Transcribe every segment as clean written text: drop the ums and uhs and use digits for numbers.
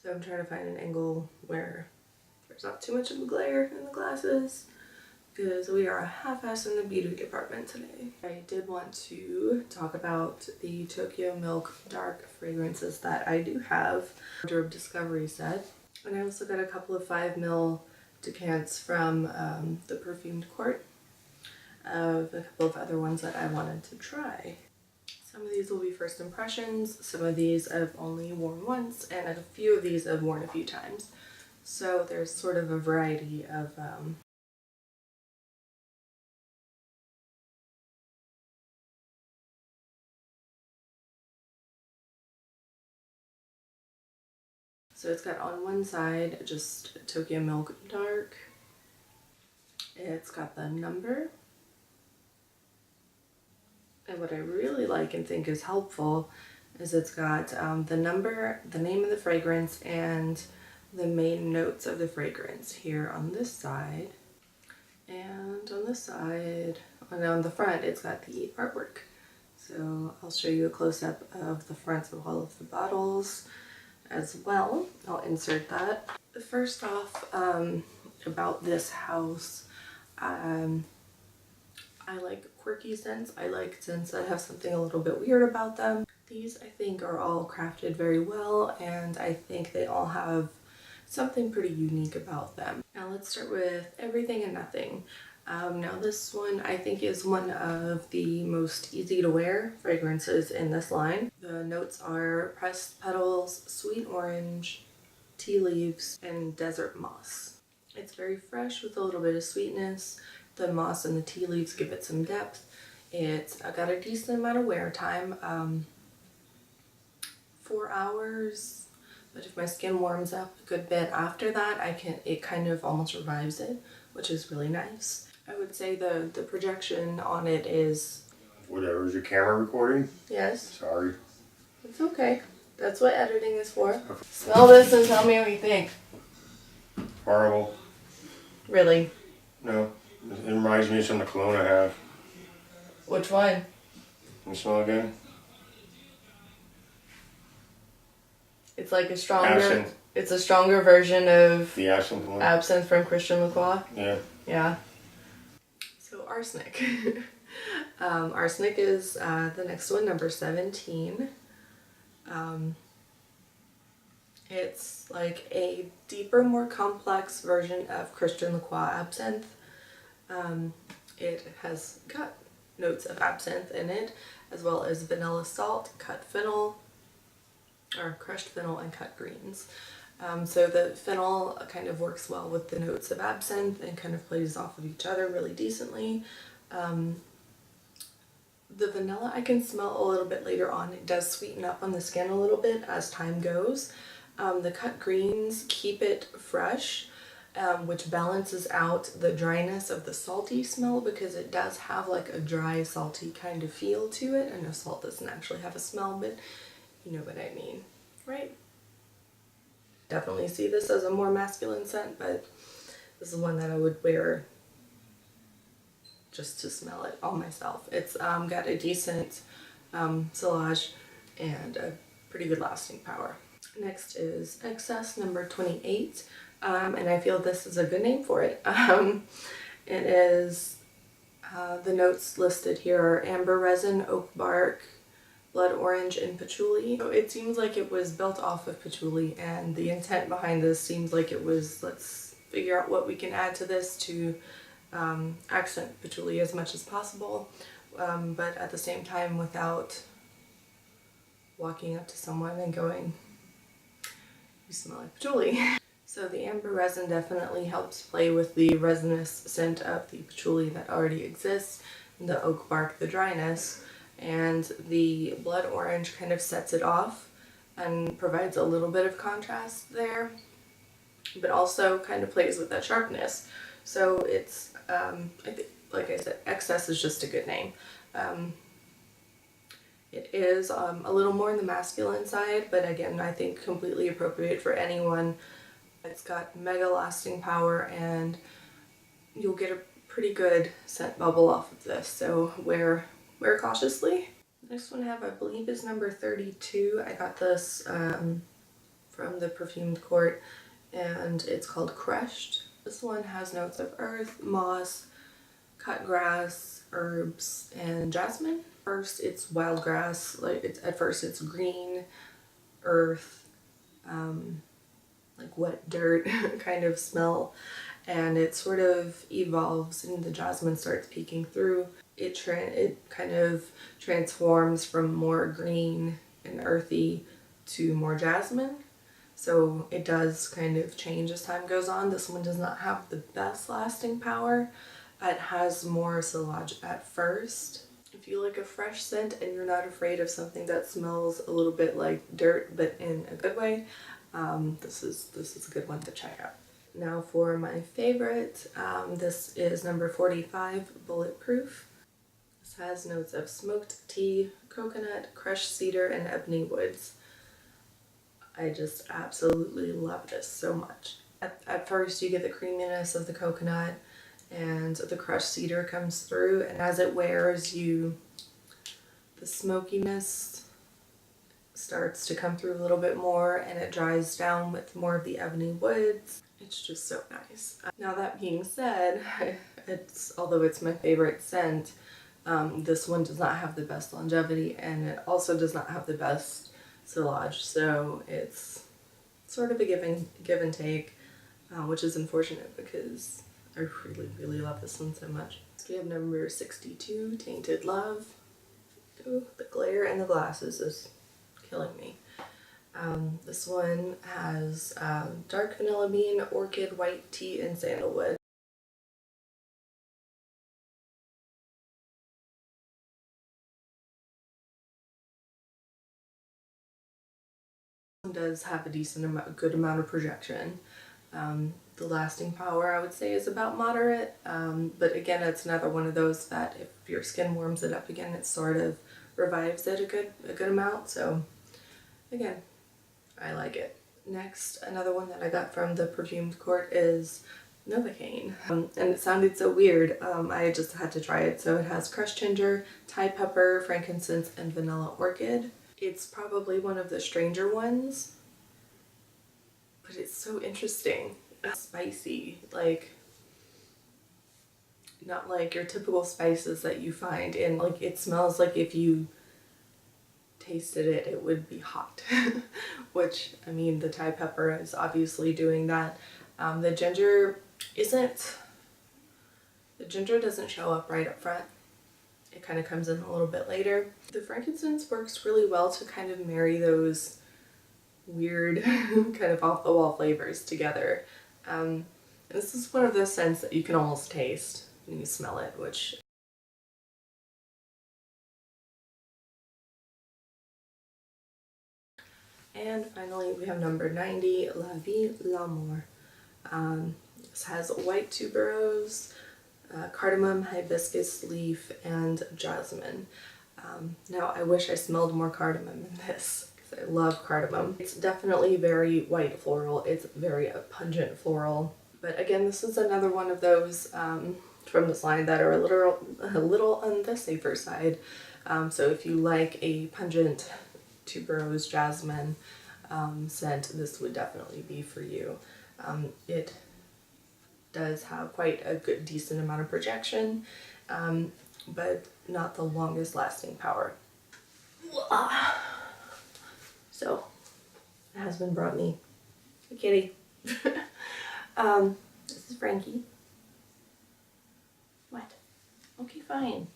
So I'm trying to find an angle where there's not too much of a glare in the glasses, because we are a half-ass in the beauty department today. I did want to talk about the Tokyo Milk Dark fragrances that I do have. Wardrobe Discovery set. And I also got a couple of 5ml decants from the Perfumed Court of a couple of other ones that I wanted to try. Some of these will be first impressions, some of these I've only worn once, and a few of these I've worn a few times. So there's sort of a variety of so it's got on one side just Tokyo Milk Dark. It's got the number. And what I really like and think is helpful is it's got the number, the name of the fragrance, and the main notes of the fragrance here on this side. And on this side, and on the front, it's got the artwork. So I'll show you a close-up of the fronts of all of the bottles as well. I'll insert that. First off, about this house, I like quirky scents. I like scents that have something a little bit weird about them. These I think are all crafted very well, and I think they all have something pretty unique about them. Now let's start with Everything and Nothing. Now this one I think is one of the most easy to wear fragrances in this line. The notes are pressed petals, sweet orange, tea leaves, and desert moss. It's very fresh with a little bit of sweetness. The moss and the tea leaves give it some depth. It's got a decent amount of wear time, 4 hours, but if my skin warms up a good bit after that, it kind of almost revives it, which is really nice. I would say the projection on it is... Whatever, is your camera recording? Yes. Sorry. It's okay. That's what editing is for. Smell this and tell me what you think. Horrible. Really? No. It reminds me of some of the cologne I have. Which one? Can you smell again? It's like a stronger... Absinthe. It's a stronger version of... The absinthe one? Absinthe from Christian Lacroix? Yeah. Yeah. So Arsenic. Arsenic is the next one, number 17. It's like a deeper, more complex version of Christian Lacroix Absinthe. It has got notes of absinthe in it, as well as vanilla salt, cut fennel, or crushed fennel and cut greens. So the fennel kind of works well with the notes of absinthe and kind of plays off of each other really decently. The vanilla I can smell a little bit later on. It does sweeten up on the skin a little bit as time goes. The cut greens keep it fresh, which balances out the dryness of the salty smell, because it does have like a dry, salty kind of feel to it. I know salt doesn't actually have a smell, but you know what I mean, right? Definitely see this as a more masculine scent, but this is one that I would wear just to smell it all myself. It's got a decent sillage and a pretty good lasting power. Next is Excess, number 28, and I feel this is a good name for it. It is, the notes listed here are amber resin, oak bark, blood orange, and patchouli. So it seems like it was built off of patchouli, and the intent behind this seems like it was, let's figure out what we can add to this to accent patchouli as much as possible, but at the same time without walking up to someone and going, "You smell like patchouli." So the amber resin definitely helps play with the resinous scent of the patchouli that already exists, and the oak bark, the dryness, and the blood orange kind of sets it off and provides a little bit of contrast there, but also kind of plays with that sharpness. So it's, I think, like I said, Excess is just a good name. It is a little more on the masculine side, but again, I think completely appropriate for anyone. It's got mega lasting power, and you'll get a pretty good scent bubble off of this, so wear cautiously. Next one I have, I believe, is number 32. I got this from the Perfumed Court, and it's called Crushed. This one has notes of earth, moss, cut grass, herbs, and jasmine. First, it's wild grass. At first it's green, earth, like wet dirt kind of smell, and it sort of evolves and the jasmine starts peeking through. It kind of transforms from more green and earthy to more jasmine. So it does kind of change as time goes on. This one does not have the best lasting power. It has more silage at first. If you like a fresh scent and you're not afraid of something that smells a little bit like dirt but in a good way, this is a good one to check out. Now for my favorite, this is number 45, Bulletproof. This has notes of smoked tea, coconut, crushed cedar, and ebony woods. I just absolutely love this so much. At first you get the creaminess of the coconut and the crushed cedar comes through, and as it wears, the smokiness starts to come through a little bit more and it dries down with more of the ebony woods. It's just so nice. Now that being said, although it's my favorite scent, this one does not have the best longevity and it also does not have the best silage, so it's sort of a give and take, which is unfortunate because I really love this one so much. So we have number 62, Tainted Love. Ooh, the glare in the glasses is killing me. This one has dark vanilla bean, orchid, white tea, and sandalwood. It does have a good amount of projection. The lasting power I would say is about moderate, but again it's another one of those that if your skin warms it up again, it sort of revives it a good amount. So again, I like it. Next, another one that I got from the Perfumed Court is Novocaine, and it sounded so weird. I just had to try it. So it has crushed ginger, Thai pepper, frankincense, and vanilla orchid. It's probably one of the stranger ones, but it's so interesting. It's spicy, like not like your typical spices that you find, and like it smells like if you tasted it, it would be hot. Which, I mean, the Thai pepper is obviously doing that. The ginger doesn't show up right up front. It kind of comes in a little bit later. The frankincense works really well to kind of marry those weird kind of off the wall flavors together. This is one of those scents that you can almost taste when you smell it, which and finally we have number 90, La Vie L'Amour. This has white tuberose, cardamom, hibiscus leaf, and jasmine. Now I wish I smelled more cardamom in this because I love cardamom. It's definitely very white floral. It's very pungent floral. But again, this is another one of those from this line that are a little on the safer side. So if you like a pungent tuberose jasmine scent, this would definitely be for you. It does have quite a decent amount of projection, but not the longest lasting power. So, my husband brought me a kitty. This is Frankie. What? Okay, fine.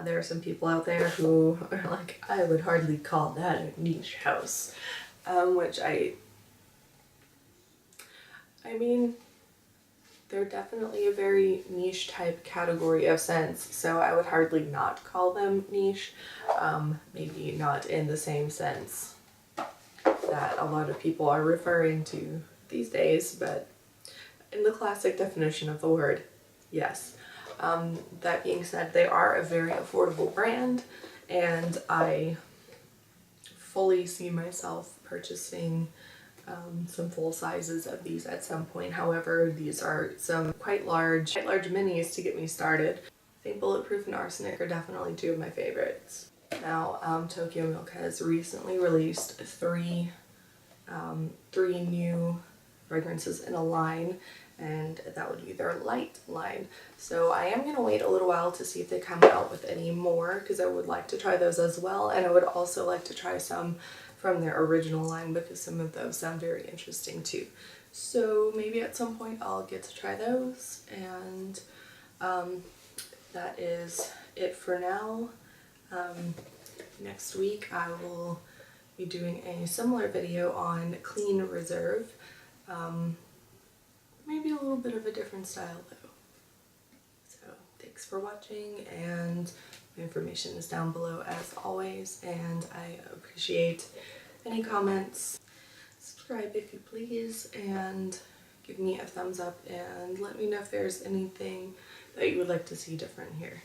There are some people out there who are like, I would hardly call that a niche house, which I mean, they're definitely a very niche type category of scents, so I would hardly not call them niche. Maybe not in the same sense that a lot of people are referring to these days, but in the classic definition of the word, yes. That being said, they are a very affordable brand, and I fully see myself purchasing some full sizes of these at some point. However, these are some quite large minis to get me started. I think Bulletproof and Arsenic are definitely two of my favorites. Now, Tokyo Milk has recently released three new fragrances in a line, and that would be their light line. So I am going to wait a little while to see if they come out with any more, because I would like to try those as well, and I would also like to try some from their original line because some of those sound very interesting too. So maybe at some point I'll get to try those, and that is it for now. Next week I will be doing a similar video on Clean Reserve. Maybe a little bit of a different style though. So thanks for watching, and my information is down below as always, and I appreciate any comments. Subscribe if you please, and give me a thumbs up, and let me know if there's anything that you would like to see different here.